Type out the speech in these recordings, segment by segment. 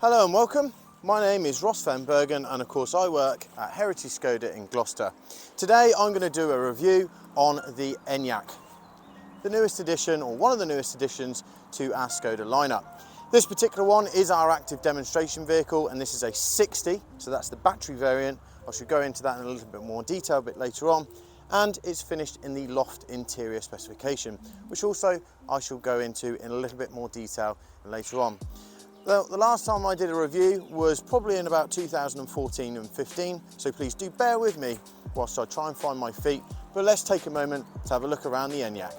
Hello and welcome. My name is Ross Van Bergen and of course I work at Heritage Skoda in Gloucester. Today I'm going to do a review on the Enyaq, the newest addition or one of the newest additions to our Skoda lineup. This particular one is our active demonstration vehicle and this is a 60, so that's the battery variant. I should go into that in a little bit more detail a bit later on. And it's finished in the loft interior specification, which also I shall go into in a little bit more detail later on. Well, the last time I did a review was probably in about 2014 and 15, so please do bear with me whilst I try and find my feet, but let's take a moment to have a look around the Enyaq.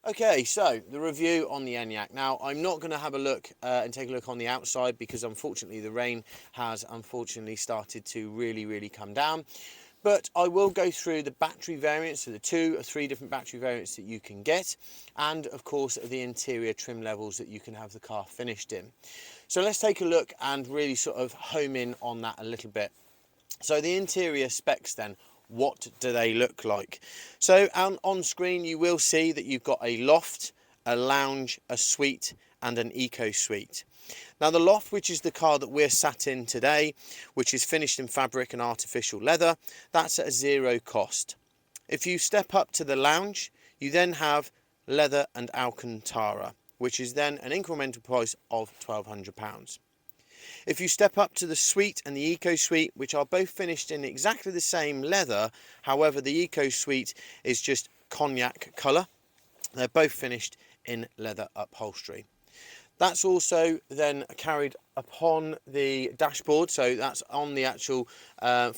Okay, so the review on the Enyaq. Now, I'm not going to have a look and take a look on the outside because unfortunately the rain has started to really come down. But I will go through the battery variants, so the 2 or 3 different battery variants that you can get, and of course the interior trim levels that you can have the car finished in. So let's take a look and really sort of home in on that a little bit. So the interior specs then. What do they look like? So on screen you will see that you've got a loft, a lounge, a suite and an eco suite. Now the loft, which is the car that we're sat in today, which is finished in fabric and artificial leather, that's at a zero cost. If you step up to the lounge, you then have leather and Alcantara, which is then an incremental price of £1,200. If you step up to the suite and the eco suite, which are both finished in exactly the same leather, however the eco suite is just cognac colour, they're both finished in leather upholstery. That's also then carried upon the dashboard, so that's on the actual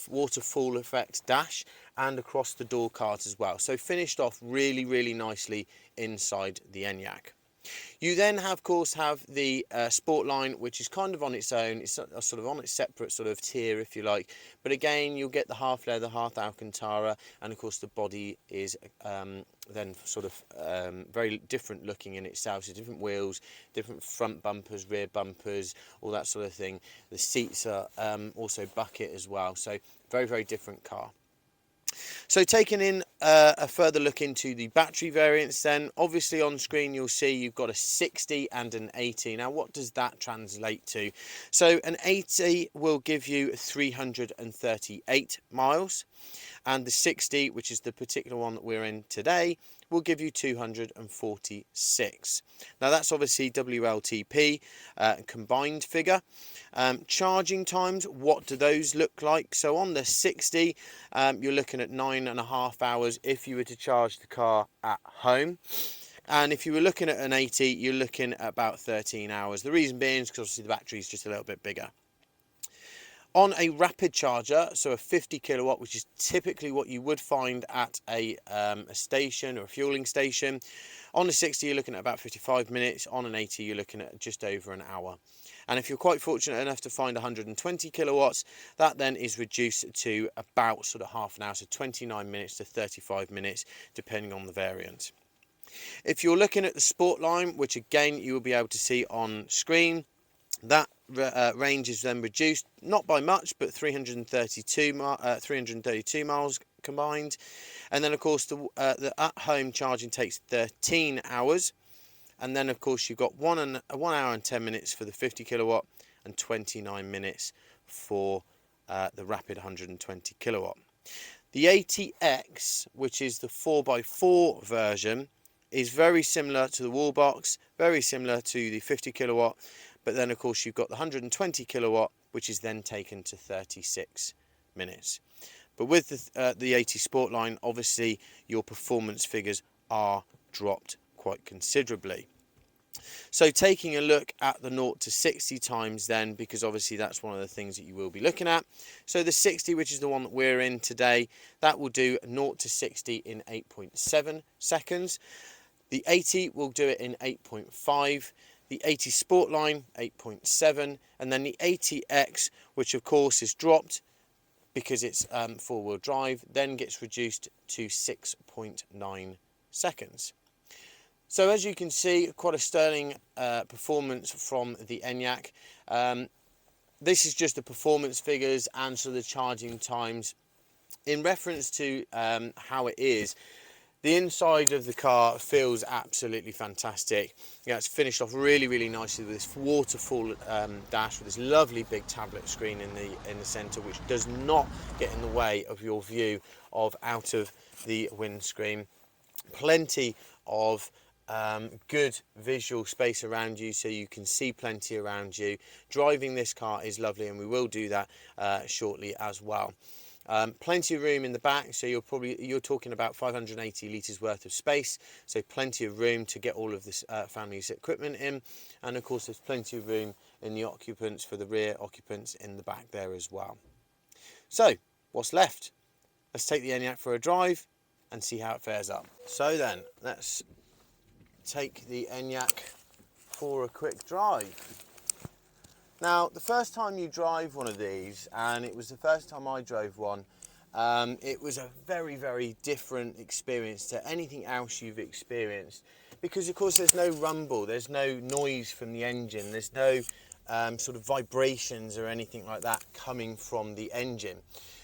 waterfall effect dash and across the door cards as well. So finished off really nicely inside the Enyaq. You then of course have the sport line, which is kind of on its own. It's sort of on its separate sort of tier, if you like. But again, you'll get the half leather, half Alcantara, and of course the body is then sort of very different looking in itself. So different wheels, different front bumpers, rear bumpers, all that sort of thing. The seats are also bucket as well. So very different car. So taking in a further look into the battery variants then, obviously on screen you'll see you've got a 60 and an 80. Now what does that translate to? So an 80 will give you 338 miles and the 60, which is the particular one that we're in today, will give you 246. Now that's obviously WLTP combined figure. Charging times, what do those look like? So on the 60 you're looking at 9.5 hours if you were to charge the car at home, and if you were looking at an 80 you're looking at about 13 hours. The reason being is because obviously the battery is just a little bit bigger. On a rapid charger, so a 50 kilowatt, which is typically what you would find at a station or a fueling station, on a 60 you're looking at about 55 minutes, on an 80 you're looking at just over an hour. And if you're quite fortunate enough to find 120 kilowatts, that then is reduced to about sort of half an hour, so 29 minutes to 35 minutes, depending on the variant. If you're looking at the sport line, which again you will be able to see on screen, that range is then reduced, not by much, but 332 miles combined. And then of course the at-home charging takes 13 hours. And then of course you've got 1 hour and 10 minutes for the 50 kilowatt and 29 minutes for the rapid 120 kilowatt. The 80X, which is the 4x4 version, is very similar to the wall box, very similar to the 50 kilowatt. But then of course you've got the 120 kilowatt, which is then taken to 36 minutes. But with the 80 Sport line, obviously your performance figures are dropped quite considerably. So taking a look at the 0 to 60 times then, because obviously that's one of the things that you will be looking at. So the 60, which is the one that we're in today, that will do 0 to 60 in 8.7 seconds. The 80 will do it in 8.5. The 80 Sport line 8.7, and then the 80X, which of course is dropped because it's four-wheel drive, then gets reduced to 6.9 seconds. So as you can see, quite a sterling performance from the Enyaq. This is just the performance figures and so the charging times. In reference to how it is, the inside of the car feels absolutely fantastic. Yeah, it's finished off really nicely with this waterfall dash with this lovely big tablet screen in the centre, which does not get in the way of your view of out of the windscreen. Plenty of good visual space around you, so you can see plenty around you. Driving this car is lovely, and we will do that shortly as well. Plenty of room in the back, so you're talking about 580 litres worth of space, so plenty of room to get all of this family's equipment in, and of course there's plenty of room in the occupants for the rear occupants in the back there as well. So what's left? Let's take the Enyaq for a drive and see how it fares up. So then, let's take the Enyaq for a quick drive. Now, the first time you drive one of these, and it was the first time I drove one, it was a very different experience to anything else you've experienced, because of course there's no rumble, there's no noise from the engine, there's no sort of vibrations or anything like that coming from the engine.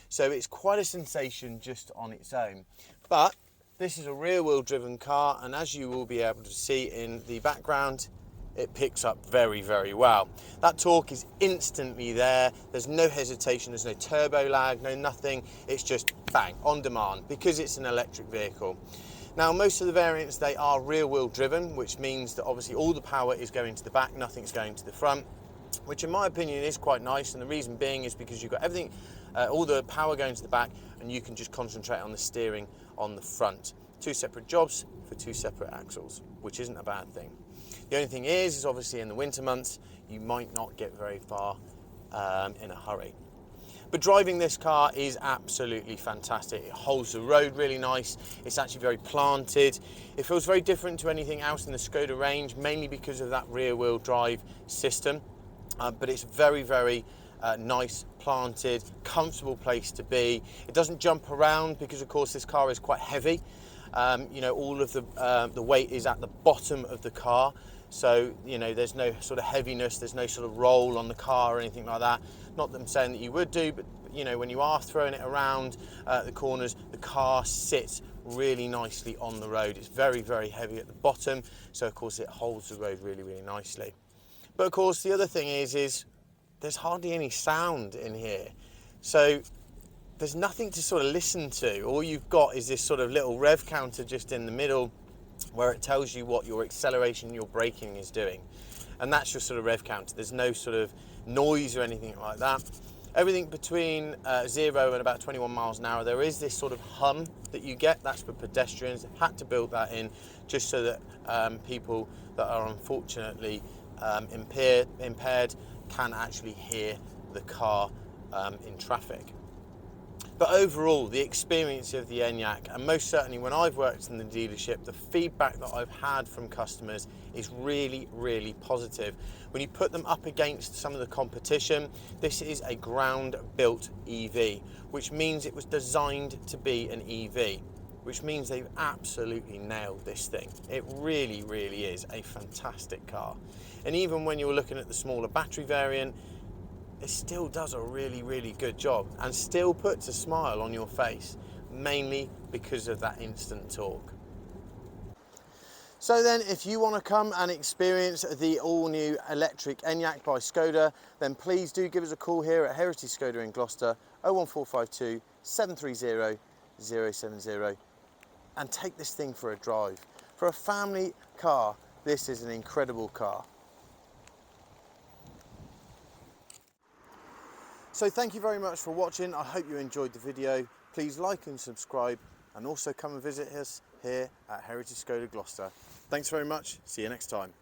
So it's quite a sensation just on its own. But this is a rear-wheel driven car, and as you will be able to see in the background, it picks up very well. That torque is instantly there. There's no hesitation, there's no turbo lag, no nothing. It's just bang, on demand, because it's an electric vehicle. Now, most of the variants, they are rear-wheel driven, which means that obviously all the power is going to the back, nothing's going to the front, which in my opinion is quite nice, and the reason being is because you've got everything, all the power going to the back, and you can just concentrate on the steering on the front. Two separate jobs for two separate axles, which isn't a bad thing. The only thing is obviously in the winter months, you might not get very far in a hurry. But driving this car is absolutely fantastic. It holds the road really nice. It's actually very planted. It feels very different to anything else in the Skoda range, mainly because of that rear-wheel drive system. But it's very nice, planted, comfortable place to be. It doesn't jump around because of course this car is quite heavy. You know, all of the weight is at the bottom of the car, so you know there's no sort of heaviness, there's no sort of roll on the car or anything like that. Not that I'm saying that you would do, but you know, when you are throwing it around the corners, the car sits really nicely on the road. It's very heavy at the bottom, so of course it holds the road really nicely. But of course the other thing is there's hardly any sound in here, so there's nothing to sort of listen to. All you've got is this sort of little rev counter just in the middle where it tells you what your acceleration, your braking is doing, and that's your sort of rev counter. There's no sort of noise or anything like that. Everything between 0 and about 21 miles an hour, there is this sort of hum that you get. That's for pedestrians. They've had to build that in just so that people that are unfortunately impaired can actually hear the car in traffic. But overall, the experience of the Enyaq, and most certainly when I've worked in the dealership, the feedback that I've had from customers is really positive. When you put them up against some of the competition, this is a ground-built EV, which means it was designed to be an EV, which means they've absolutely nailed this thing. It really is a fantastic car. And even when you're looking at the smaller battery variant, it still does a really good job and still puts a smile on your face, mainly because of that instant torque. So then, if you want to come and experience the all-new electric Enyaq by Skoda, then please do give us a call here at Heritage Skoda in Gloucester, 01452 730 070, and take this thing for a drive. For a family car, this is an incredible car. So thank you very much for watching. I hope you enjoyed the video. Please like and subscribe, and also come and visit us here at Heritage Skoda Gloucester. Thanks very much. See you next time.